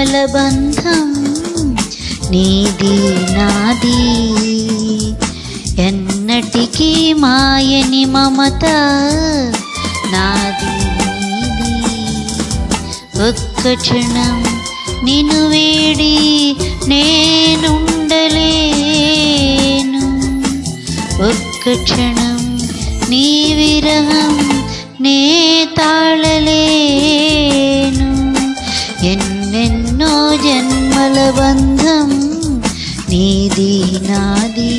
జన్మల బంధం నీది నాది ఎన్నటికీ మాయని మమత నాది నీది ఒక్క క్షణం నిన్ను వేడి నేనుండలేను ఒక్క క్షణం నీ విరహం నే తాళలేను ఎన్నెన్నో జన్మల బంధం నీది నాది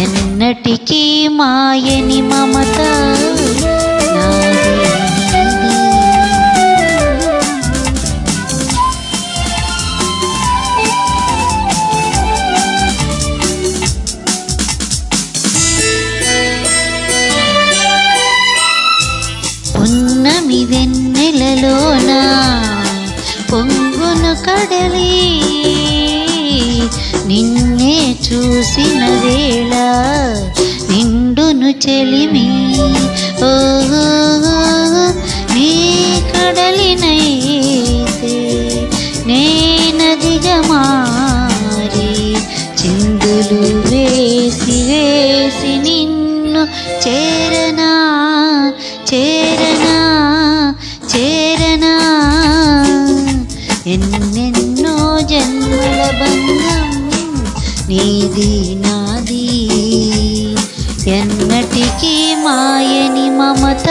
ఎన్నటికీ మాయని మమత నాది నీది పున్నమి వెన్నెలలోన పొంగును కడలి నిన్నే చూసిన వేళ నిండును చెలిమి ఓహో నీ కడలినైతే నేనదిగా మారి చిందులు వేసి వేసి నిన్ను చేరనా చేరనా చేరనా ఎన్నెన్నో జన్మల బంధం నీది నాది ఎన్నటికీ మాయని మమత